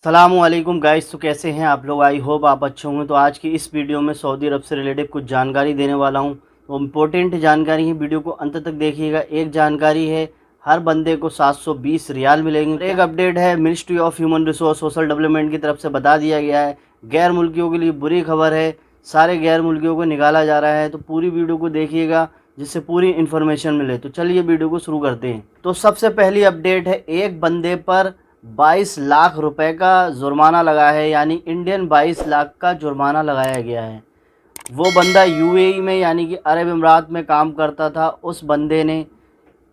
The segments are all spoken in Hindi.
अस्सलामुअलैकुम गाइस। तो कैसे हैं आप लोग? आई होप आप अच्छे होंगे। तो आज की इस वीडियो में सऊदी अरब से रिलेटेड कुछ जानकारी देने वाला हूं। तो इम्पोर्टेंट जानकारी है, वीडियो को अंत तक देखिएगा। एक जानकारी है, हर बंदे को 720 रियाल मिलेंगे। एक अपडेट है, ministry of human resource social development की तरफ से बता दिया गया है। गैर मुल्कियों के लिए बुरी खबर है, सारे गैर मुल्कियों को निकाला जा रहा है। तो पूरी वीडियो को देखिएगा जिससे पूरी इन्फॉर्मेशन मिले। तो चलिए वीडियो को शुरू करते हैं। तो सबसे पहली अपडेट है, एक बंदे पर 22 लाख रुपए का जुर्माना लगा है, यानी इंडियन 22 लाख का जुर्माना लगाया गया है। वो बंदा यूएई में यानी कि अरब अमीरात में काम करता था। उस बंदे ने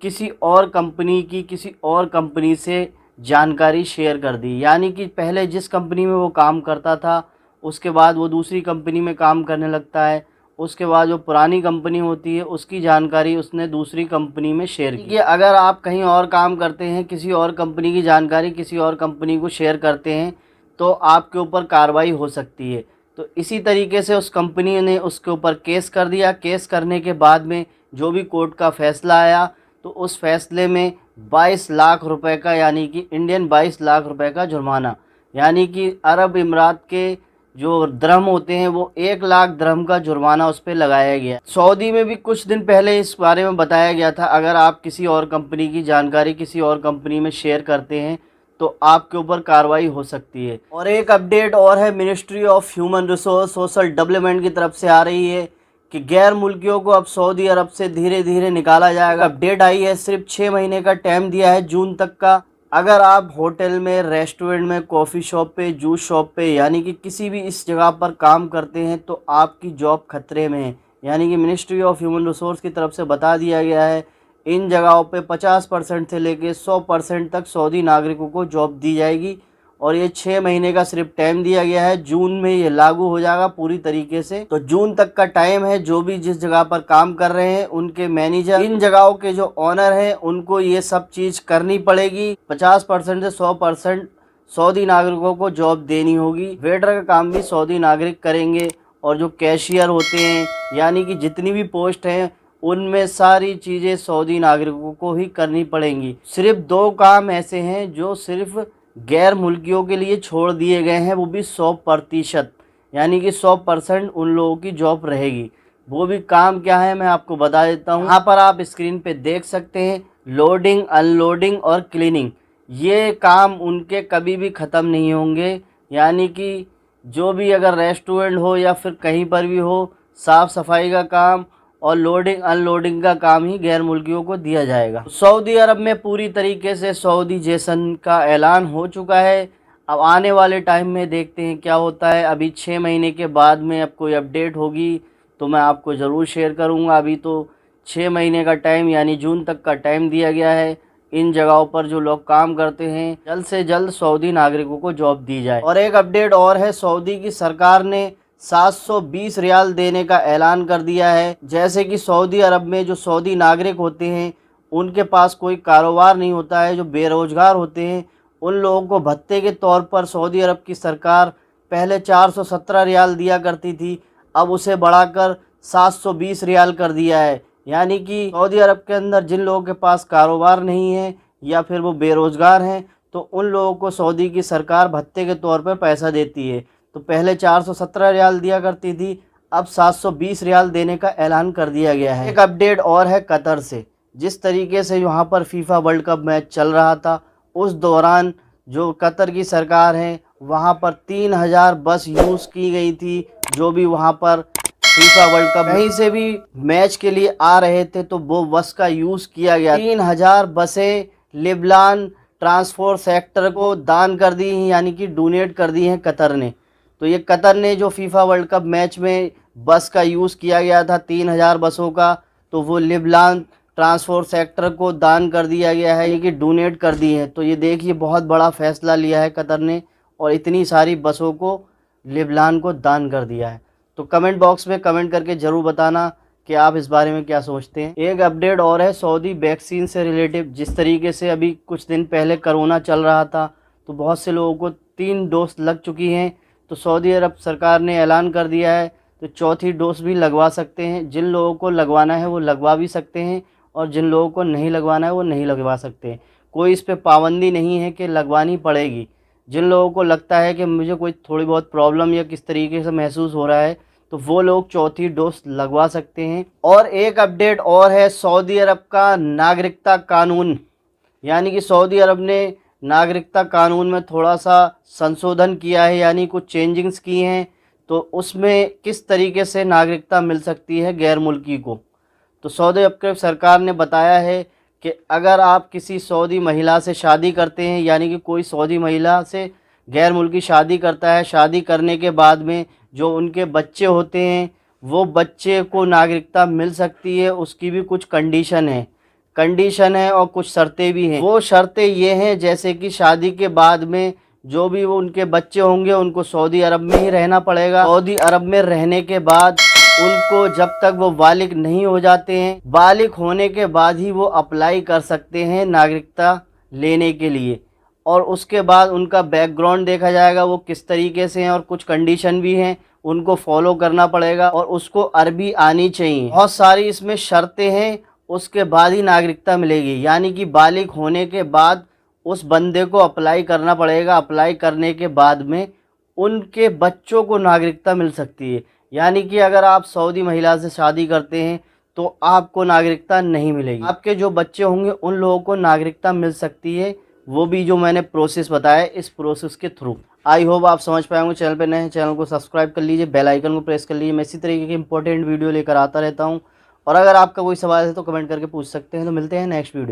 किसी और कंपनी से जानकारी शेयर कर दी, यानी कि पहले जिस कंपनी में वो काम करता था उसके बाद वो दूसरी कंपनी में काम करने लगता है। उसके बाद जो पुरानी कंपनी होती है उसकी जानकारी उसने दूसरी कंपनी में शेयर की। अगर आप कहीं और काम करते हैं, किसी और कंपनी की जानकारी किसी और कंपनी को शेयर करते हैं तो आपके ऊपर कार्रवाई हो सकती है। तो इसी तरीके से उस कंपनी ने उसके ऊपर केस कर दिया। केस करने के बाद में जो भी कोर्ट का फैसला आया तो उस फैसले में 22 लाख रुपए का, यानी कि इंडियन 22 लाख रुपए का जुर्माना, यानी कि अरब अमीरात के जो द्रहम होते हैं वो 1 लाख द्रहम का जुर्माना उस पर लगाया गया। सऊदी में भी कुछ दिन पहले इस बारे में बताया गया था, अगर आप किसी और कंपनी की जानकारी किसी और कंपनी में शेयर करते हैं तो आपके ऊपर कार्रवाई हो सकती है। और एक अपडेट और है, ministry of human resource social development की तरफ से आ रही है कि गैर मुल्कियों को अब सऊदी अरब से धीरे धीरे निकाला जाएगा। अपडेट आई है, सिर्फ 6 महीने का टाइम दिया है, जून तक का। अगर आप होटल में, रेस्टोरेंट में, कॉफ़ी शॉप पे, जूस शॉप पे, यानी कि किसी भी इस जगह पर काम करते हैं तो आपकी जॉब खतरे में है। यानी कि मिनिस्ट्री ऑफ ह्यूमन रिसोर्स की तरफ से बता दिया गया है, इन जगहों पे 50% से लेके 100% तक सऊदी नागरिकों को जॉब दी जाएगी। और ये 6 महीने का सिर्फ टाइम दिया गया है, जून में ये लागू हो जाएगा पूरी तरीके से। तो जून तक का टाइम है। जो भी जिस जगह पर काम कर रहे हैं उनके मैनेजर, इन जगहों के जो ऑनर हैं, उनको ये सब चीज़ करनी पड़ेगी। 50% से 100% सऊदी नागरिकों को जॉब देनी होगी। वेटर का काम भी सऊदी नागरिक करेंगे। और जो कैशियर होते हैं, यानी कि जितनी भी पोस्ट हैं, उनमें सारी चीज़ें सऊदी नागरिकों को ही करनी पड़ेंगी। सिर्फ 2 काम ऐसे हैं जो सिर्फ गैर मुल्कियों के लिए छोड़ दिए गए हैं, वो भी 100%, यानी कि 100% उन लोगों की जॉब रहेगी। वो भी काम क्या है मैं आपको बता देता हूँ। यहाँ पर आप स्क्रीन पे देख सकते हैं, लोडिंग, अनलोडिंग और क्लीनिंग। ये काम उनके कभी भी ख़त्म नहीं होंगे। यानी कि जो भी अगर रेस्टोरेंट हो या फिर कहीं पर भी हो, साफ़ सफाई का काम और लोडिंग अनलोडिंग का काम ही गैर मुल्कियों को दिया जाएगा। सऊदी अरब में पूरी तरीके से सऊदी जैसन का ऐलान हो चुका है। अब आने वाले टाइम में देखते हैं क्या होता है। अभी 6 महीने के बाद में अब कोई अपडेट होगी तो मैं आपको ज़रूर शेयर करूंगा। अभी तो 6 महीने का टाइम, यानी जून तक का टाइम दिया गया है। इन जगहों पर जो लोग काम करते हैं, जल्द से जल्द सऊदी नागरिकों को जॉब दी जाए। और एक अपडेट और है, सऊदी की सरकार ने 720 रियाल देने का ऐलान कर दिया है। जैसे कि सऊदी अरब में जो सऊदी नागरिक होते हैं उनके पास कोई कारोबार नहीं होता है, जो बेरोज़गार होते हैं, उन लोगों को भत्ते के तौर पर सऊदी अरब की सरकार पहले 417 रियाल दिया करती थी, अब उसे बढ़ाकर 720 रियाल कर दिया है। यानी कि सऊदी अरब के अंदर जिन लोगों के पास कारोबार नहीं है या फिर वो बेरोज़गार हैं तो उन लोगों को सऊदी की सरकार भत्ते के तौर पर पैसा देती है। तो पहले 417 रियाल दिया करती थी, अब 720 रियाल देने का ऐलान कर दिया गया है। एक अपडेट और है कतर से। जिस तरीके से यहाँ पर फीफा वर्ल्ड कप मैच चल रहा था, उस दौरान जो कतर की सरकार है वहाँ पर 3000 बस यूज़ की गई थी। जो भी वहाँ पर फीफा वर्ल्ड कप कहीं से भी मैच के लिए आ रहे थे तो वो बस का यूज़ किया गया। 3000 बसें लिबनान ट्रांसपोर्ट सेक्टर को दान कर दी हैं, यानी कि डोनेट कर दी हैं कतर ने। तो ये कतर ने जो फीफा वर्ल्ड कप मैच में बस का यूज़ किया गया था 3000 बसों का, तो वो लिबनान ट्रांसपोर्ट सेक्टर को दान कर दिया गया है, ये कि डोनेट कर दी है। तो ये देखिए बहुत बड़ा फैसला लिया है कतर ने और इतनी सारी बसों को लिबनान को दान कर दिया है। तो कमेंट बॉक्स में कमेंट करके ज़रूर बताना कि आप इस बारे में क्या सोचते हैं। एक अपडेट और है सऊदी वैक्सीन से रिलेटेड। जिस तरीके से अभी कुछ दिन पहले कोरोना चल रहा था तो बहुत से लोगों को 3 डोज लग चुकी हैं। तो सऊदी अरब सरकार ने ऐलान कर दिया है तो चौथी डोज भी लगवा सकते हैं। जिन लोगों को लगवाना है वो लगवा भी सकते हैं और जिन लोगों को नहीं लगवाना है वो नहीं लगवा सकते। कोई इस पे पाबंदी नहीं है कि लगवानी पड़ेगी। जिन लोगों को लगता है कि मुझे कोई थोड़ी बहुत प्रॉब्लम या किस तरीके से महसूस हो रहा है, तो वो लोग चौथी डोज लगवा सकते हैं। और एक अपडेट और है, सऊदी अरब का नागरिकता कानून, यानी कि सऊदी अरब ने नागरिकता कानून में थोड़ा सा संशोधन किया है, यानी कुछ चेंजिंग्स की हैं। तो उसमें किस तरीके से नागरिकता मिल सकती है गैर मुल्की को, तो सऊदी अरब की सरकार ने बताया है कि अगर आप किसी सऊदी महिला से शादी करते हैं, यानी कि कोई सऊदी महिला से गैर मुल्की शादी करता है, शादी करने के बाद में जो उनके बच्चे होते हैं, वो बच्चे को नागरिकता मिल सकती है। उसकी भी कुछ कंडीशन है और कुछ शर्तें भी हैं। वो शर्तें ये हैं, जैसे कि शादी के बाद में जो भी वो उनके बच्चे होंगे उनको सऊदी अरब में ही रहना पड़ेगा। सऊदी अरब में रहने के बाद उनको जब तक वो बालिग नहीं हो जाते हैं, बालिग होने के बाद ही वो अप्लाई कर सकते हैं नागरिकता लेने के लिए। और उसके बाद उनका बैकग्राउंड देखा जाएगा वो किस तरीके से हैं, और कुछ कंडीशन भी हैं उनको फॉलो करना पड़ेगा, और उसको अरबी आनी चाहिए। बहुत सारी इसमें शर्तें हैं, उसके बाद ही नागरिकता मिलेगी। यानी कि बालिग होने के बाद उस बंदे को अप्लाई करना पड़ेगा, अप्लाई करने के बाद में उनके बच्चों को नागरिकता मिल सकती है। यानी कि अगर आप सऊदी महिला से शादी करते हैं तो आपको नागरिकता नहीं मिलेगी, आपके जो बच्चे होंगे उन लोगों को नागरिकता मिल सकती है, वो भी जो मैंने प्रोसेस बताया इस प्रोसेस के थ्रू। आई होप आप समझ पाए होंगे। चैनल पे नए हैं, चैनल को सब्सक्राइब कर लीजिए, बेल आइकन को प्रेस कर लीजिए। मैं इसी तरीके की इंपॉर्टेंट वीडियो लेकर आता रहता हूँ। और अगर आपका कोई सवाल है तो कमेंट करके पूछ सकते हैं। तो मिलते हैं नेक्स्ट वीडियो।